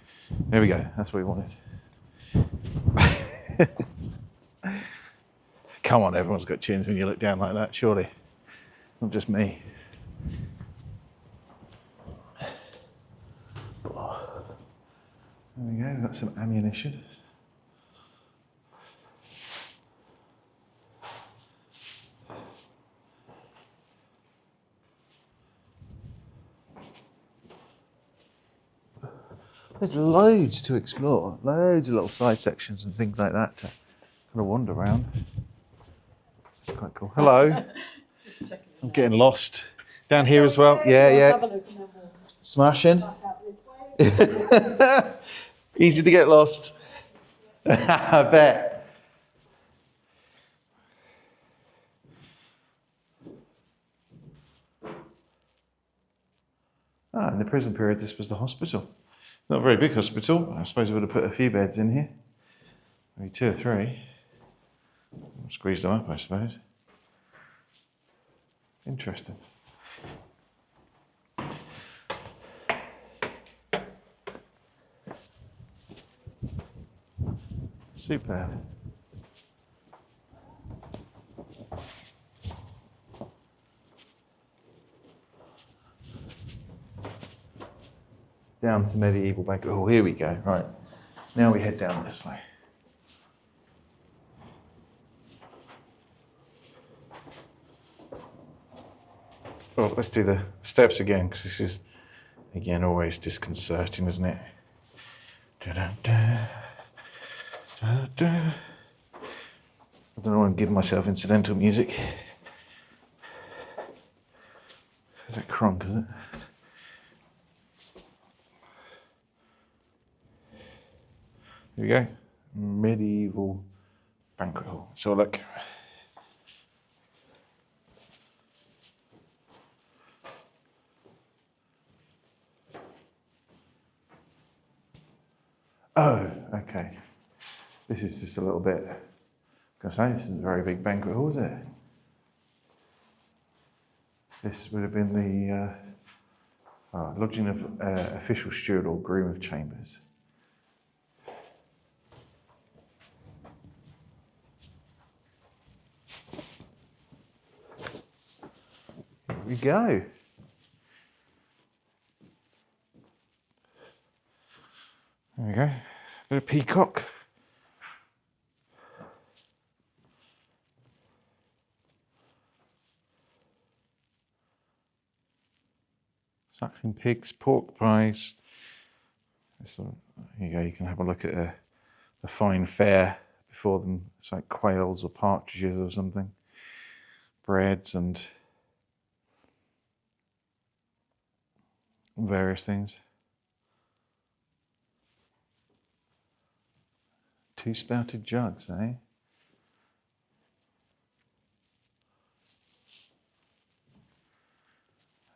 Speaker 2: There we go, that's what we wanted. Come on, everyone's got chins when you look down like that, surely. Not just me. There we go, we've got some ammunition.
Speaker 1: There's loads to explore, loads of little side sections and things like that to kind of wander around. It's quite cool. Hello.
Speaker 4: Just checking.
Speaker 1: I'm getting lost. Down here as well. Yeah,
Speaker 4: Have
Speaker 1: yeah.
Speaker 4: a look and then we'll
Speaker 1: Smashing.
Speaker 4: back out this way.
Speaker 1: Easy to get lost. I bet. Ah, in the prison period, this was the hospital. Not a very big hospital. I suppose we would have put a few beds in here. Maybe 2 or 3. Squeeze them up, I suppose. Interesting. Superb. Down to medieval banquet hall. Here we go. Right. Now we head down this way. Well, let's do the steps again, because this is, again, always disconcerting, isn't it? Da-da-da, da-da-da. I don't want to give myself incidental music. Is that Kronk, is it? Here we go. Medieval banquet hall. So look. Oh, okay. This is just a little bit. I was going to say, this isn't a very big banquet hall, is it? This would have been the lodging of official steward or groom of chambers. Here we go. There we go. Bit of peacock. Suckling pigs, pork pies. Here you go, you can have a look at the fine fare before them. It's like quails or partridges or something. Breads and various things. 2 spouted jugs, eh?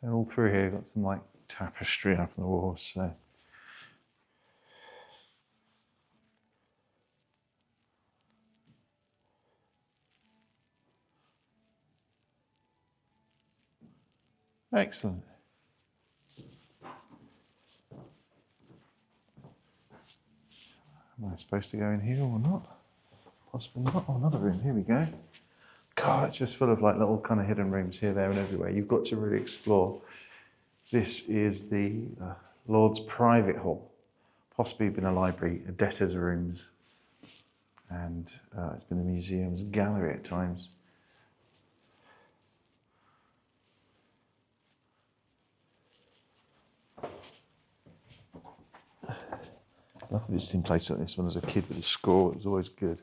Speaker 1: And all through here, got some like tapestry up on the walls, so. Excellent. Am I supposed to go in here or not? Possibly not. Oh, another room. Here we go. God, it's just full of like little kind of hidden rooms here, there, and everywhere. You've got to really explore. This is the Lord's private hall, possibly been a library, a debtors' rooms, and it's been a museum's gallery at times. Love visiting places like this when I was a kid with a score. It was always good.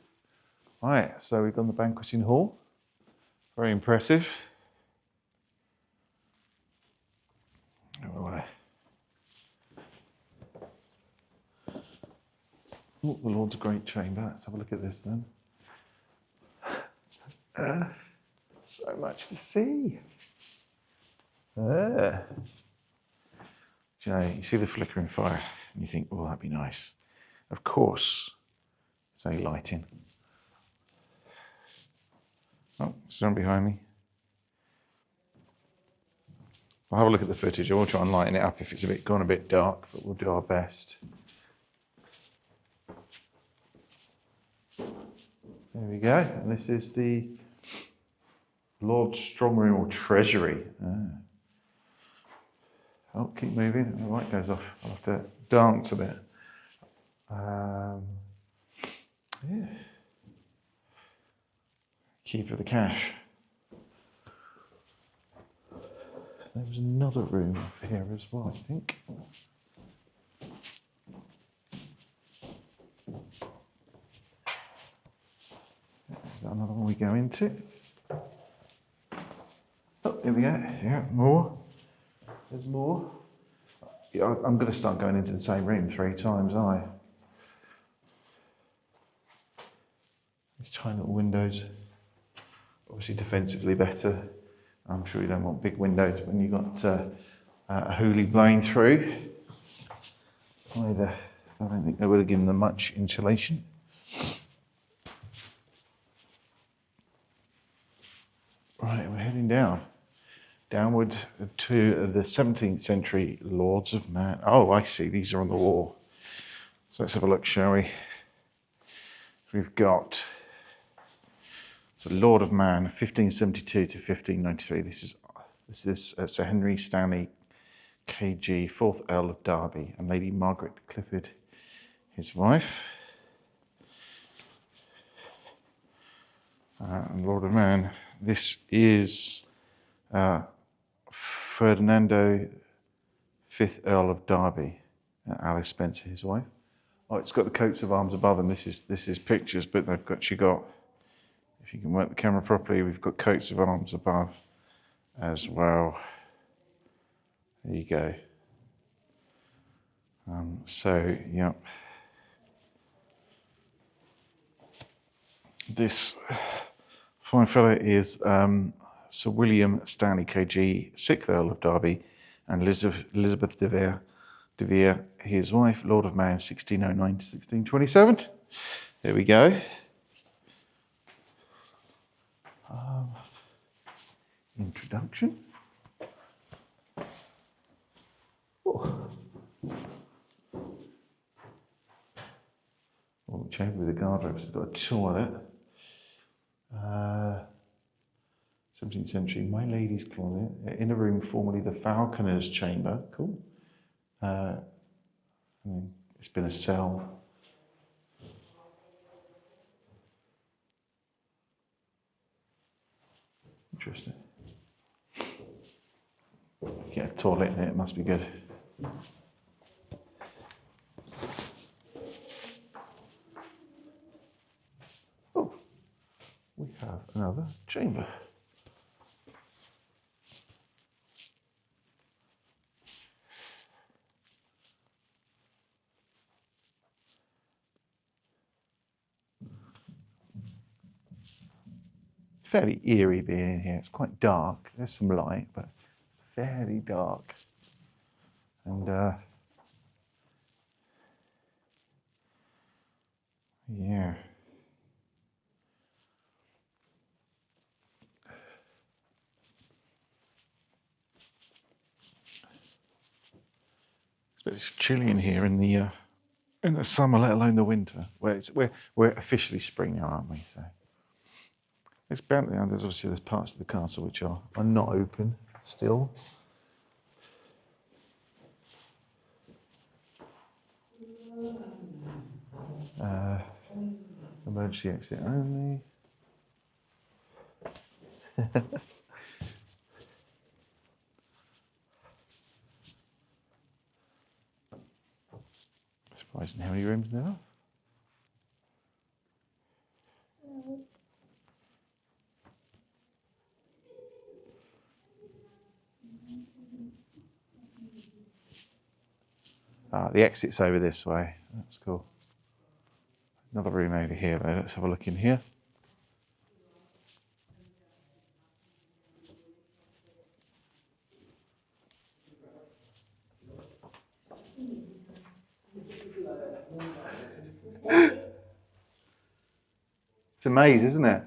Speaker 1: Right, so we've done the banqueting hall. Very impressive. Oh, the Lord's Great Chamber. Let's have a look at this then. So much to see. Do you know, you see the flickering fire and you think, oh, that'd be nice. Of course, it's only lighting. Oh, someone behind me. I'll have a look at the footage. I will try and lighten it up if it's gone a bit dark, but we'll do our best. There we go. And this is the Lord's Strong Room or Treasury. Oh, keep moving. The light goes off. I'll have to dance a bit. Yeah. Keep of the cash. There was another room up here as well, I think. go into. Oh, here we go. Yeah, more. There's more. Yeah, I'm going to start going into the same room 3 times, aren't I? These tiny little windows. Obviously defensively better. I'm sure you don't want big windows when you've got a hoolie blowing through. Either. I don't think they would have given them much insulation. Right, we're heading downward to the 17th century Lords of Man. Oh, I see, these are on the wall. So let's have a look, shall we? We've got, so Lord of Man, 1572 to 1593. This is Sir Henry Stanley, KG, 4th Earl of Derby, and Lady Margaret Clifford, his wife. And Lord of Man, this is Ferdinando, 5th Earl of Derby, Alice Spencer, his wife. Oh, it's got the coats of arms above them. This is pictures, but they've actually got, if you can work the camera properly, we've got coats of arms above as well. There you go. So, yeah. This fine fella is Sir William Stanley, KG, 6th Earl of Derby, and Elizabeth de Vere, his wife, Lord of Man, 1609 to 1627. There we go. Introduction. Oh, chamber with the guardrails. It's got a toilet. 17th century, My Lady's Closet. Inner room, formerly the Falconer's Chamber. Cool. And then it's been a cell. Interesting. Get a toilet in it, it must be good. Oh, we have another chamber. Fairly eerie being in here. It's quite dark. There's some light, but fairly dark. And yeah. It's chilly in here in the summer, let alone the winter. We're officially spring now, aren't we? So it's bound. There's parts of the castle which are not open still. Emergency exit only. Surprising how many rooms there are. The exit's over this way. That's cool. Another room over here though. Let's have a look in here. It's a maze, isn't it?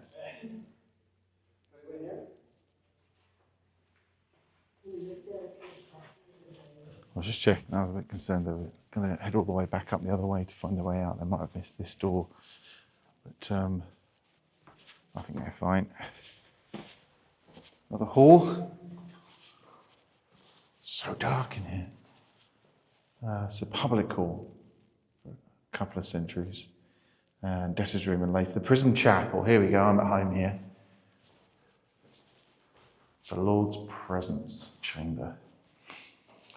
Speaker 1: I was just checking. I was a bit concerned they were going to head all the way back up the other way to find their way out. They might have missed this door, but I think they're fine. Another hall. It's so dark in here. It's a public hall for a couple of centuries. And debtor's room and later the prison chapel. Here we go, I'm at home here. The Lord's Presence Chamber.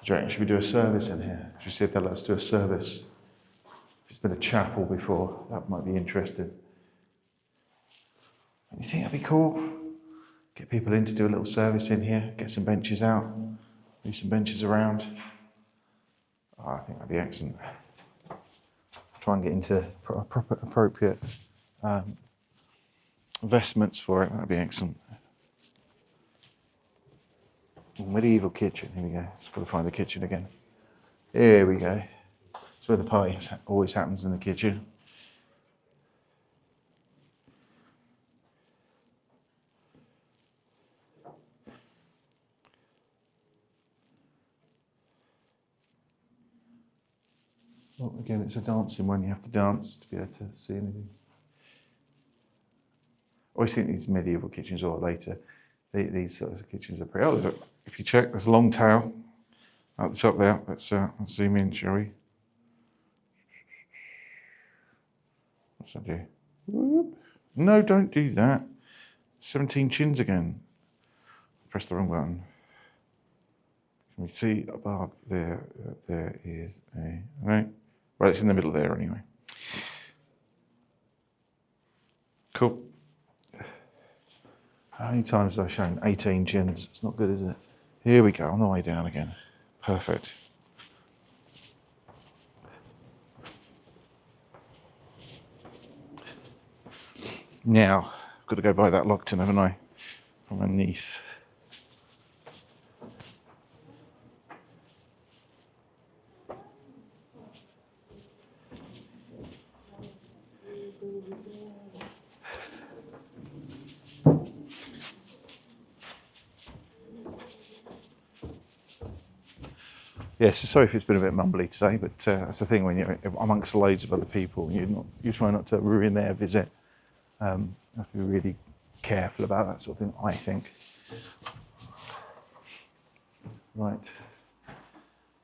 Speaker 1: Do you reckon, should we do a service in here? Should we see if they'll let us do a service? If it's been a chapel before, that might be interesting. You think that'd be cool? Get people in to do a little service in here, get some benches out, move some benches around. Oh, I think that'd be excellent. Try and get into proper, appropriate vestments for it. That'd be excellent. Medieval kitchen. Here we go. Just got to find the kitchen again. Here we go. It's where the party always happens, in the kitchen. Well, again, it's a dancing one. You have to dance to be able to see anything. I always think these medieval kitchens, or later, these sorts of kitchens are pretty. Oh, look, if you check, there's a long tail at the top there. Let's zoom in, shall we? What's that do? Whoop. No, don't do that. 17 chins again. Press the wrong button. Can we see above there? There is a right. Right, it's in the middle there anyway. Cool. How many times have I shown 18 chins? It's not good, is it? Here we go, on the way down again. Perfect. Now, I've got to go buy that Lockton, haven't I? From my niece. Yes, sorry if it's been a bit mumbly today, but that's the thing when you're amongst loads of other people, you try not to ruin their visit. You have to be really careful about that sort of thing, I think. Right.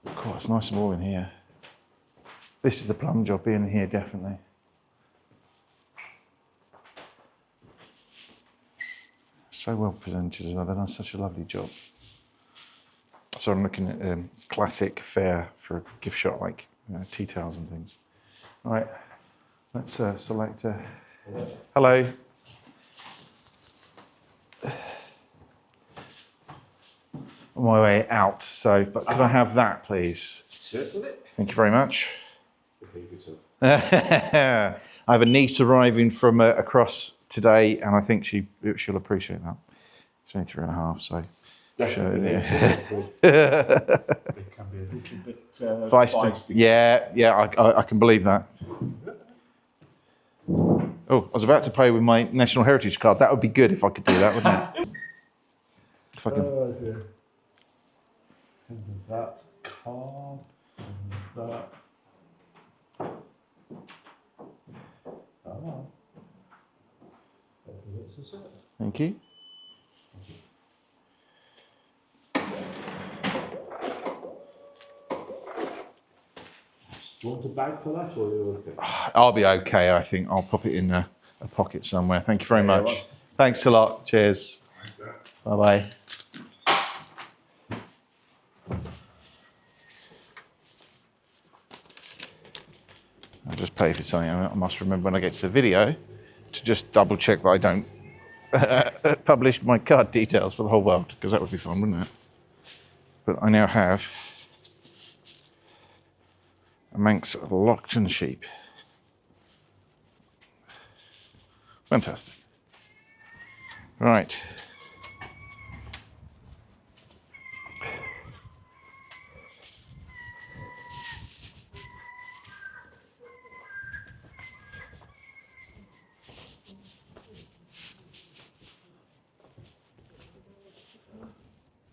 Speaker 1: Cool, it's nice and warm in here. This is the plum job in here, definitely. So well presented as well. They've done such a lovely job. So I'm looking at classic fare for a gift shop, like tea towels and things. All right, let's select. Hello. On my way out. So, but could I have that, please?
Speaker 5: Certainly.
Speaker 1: Thank you very much. I have a niece arriving from across today, and I think she'll appreciate that. It's only 3.5, so.
Speaker 5: Definitely. It can be a little bit feisty.
Speaker 1: Yeah, I can believe that. Oh, I was about to pay with my National Heritage card. That would be good if I could do that, wouldn't it? If I can.
Speaker 5: Oh, dear. And that card, and that. Oh.
Speaker 1: Thank you.
Speaker 5: Do you want a bag for that, or are you okay?
Speaker 1: I'll be okay, I think. I'll pop it in a pocket somewhere. Thank you very much.
Speaker 5: Right.
Speaker 1: Thanks a lot. Cheers. Bye-bye. I'll just pay for something. I must remember when I get to the video to just double check that I don't publish my card details for the whole world, because that would be fun, wouldn't it? But I now have a Manx Lockton sheep. Fantastic. Right.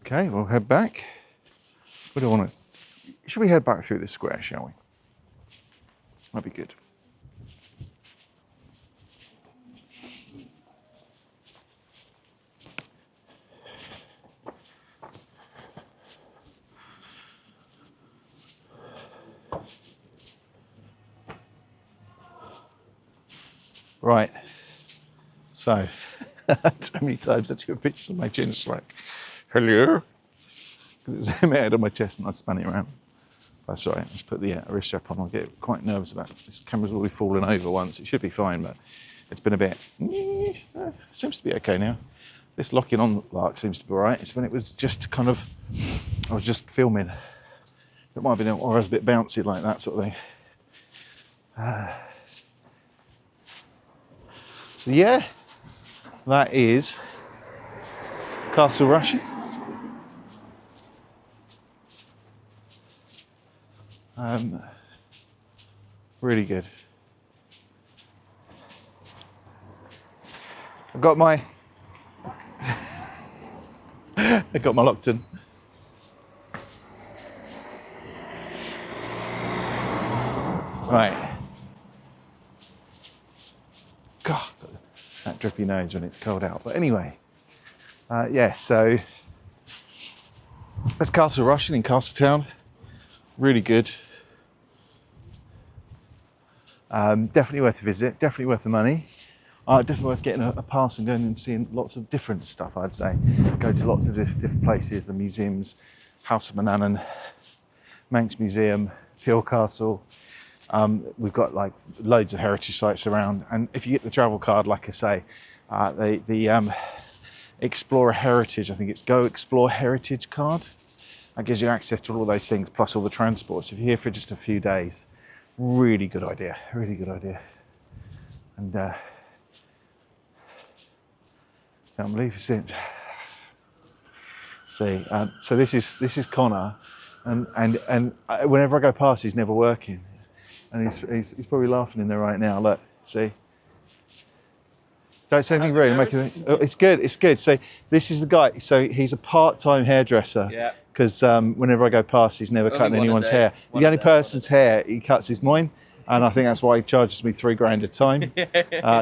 Speaker 1: Okay, we'll head back. What do I want to? Should we head back through this square, shall we? That'd be good. Right. So, so many times I took pictures of my chin, it's like, hello? Because it's embedded on my chest and I spun it around. That's all right, let's put the wrist strap on. I'll get quite nervous about it. This camera's already fallen over once. It should be fine, but it's been a bit, seems to be okay now. This locking on lark seems to be all right. It's when it was just kind of, I was just filming. It might have been, or I was a bit bouncy like that sort of thing. So yeah, that is Castle Rushen. Really good. I've got my Lockton. Right. God, that drippy nose when it's cold out. But anyway, yeah, so that's Castle Rushen in Castletown. Really good. Definitely worth a visit, definitely worth the money. Definitely worth getting a pass and going and seeing lots of different stuff, I'd say. Go to lots of different places, the museums, House of Manannan, Manx Museum, Peel Castle. We've got like loads of heritage sites around, and if you get the travel card, like I say, the Explorer Heritage, I think it's Go Explore Heritage card, that gives you access to all those things plus all the transport. So if you're here for just a few days, really good idea, really good idea. And can't believe it's it. See, so this is Connor, and whenever I go past, he's never working. And he's probably laughing in there right now. Look, see. Don't say anything rude. It's good. It's good. So this is the guy. So he's a part-time hairdresser. Yeah. Because whenever I go past, he's never cutting anyone's hair. The only person's hair he cuts is mine, and I think that's why he charges me $3,000 a time.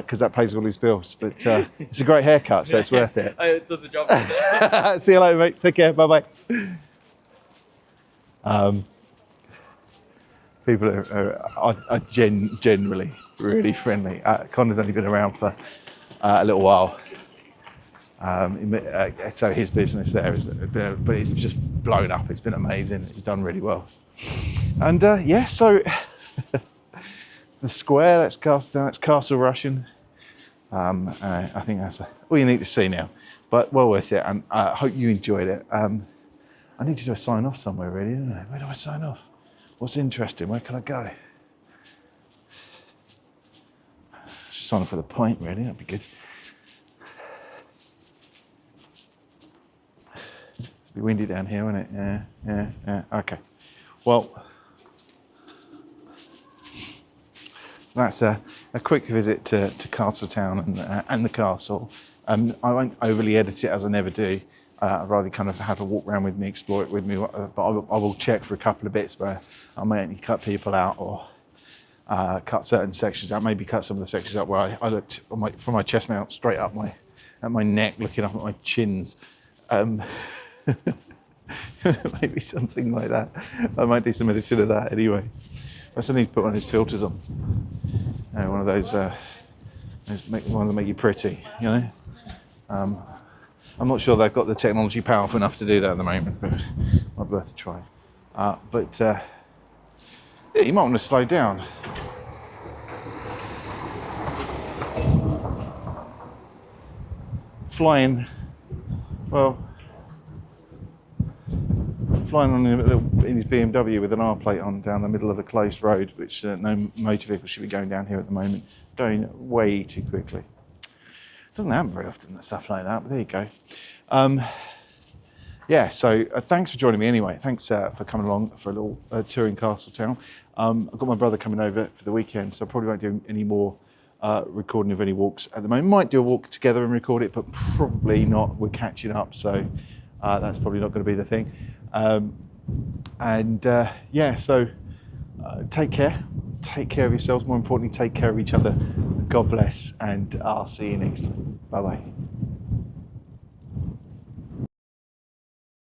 Speaker 1: Because that pays all his bills. But it's a great haircut, so it's worth it.
Speaker 6: It does the job.
Speaker 1: See you later, mate. Take care. Bye bye. People are generally really friendly. Connor's only been around for a little while, so his business there is, but it's just blown up. It's been amazing. He's done really well, and yeah. So the square. That's Castle Rushen. I think that's all you need to see now, but well worth it. And I hope you enjoyed it. I need to do a sign off somewhere, really, don't I? Where do I sign off? What's interesting? Where can I go? Should sign up for the pint, really. That'd be good. It's a bit windy down here, isn't it? Yeah. Okay. Well, that's a quick visit to Castletown and the castle. I won't overly edit it, as I never do. I'd rather kind of have a walk around with me, explore it with me, but I will check for a couple of bits where I may only cut people out or cut certain sections out, maybe cut some of the sections out where I looked from my chest mount straight up at my neck, looking up at my chins. Maybe something like that. I might do some editing of that anyway. I still need to put one of those filters on. One of those ones that make you pretty, you know? I'm not sure they've got the technology powerful enough to do that at the moment, but might be worth a try. Yeah, you might want to slow down. Flying on in his BMW with an R plate on down the middle of a closed road, which no motor vehicle should be going down here at the moment, going way too quickly. Doesn't happen very often, stuff like that, but there you go. Yeah, so thanks for joining me anyway. Thanks for coming along for a little tour in Castletown. I've got my brother coming over for the weekend, so I probably won't do any more recording of any walks at the moment. Might do a walk together and record it, but probably not. We're catching up, so that's probably not going to be the thing. Yeah, so take care. Take care of yourselves. More importantly, take care of each other. God bless, and I'll see you next time. Bye-bye.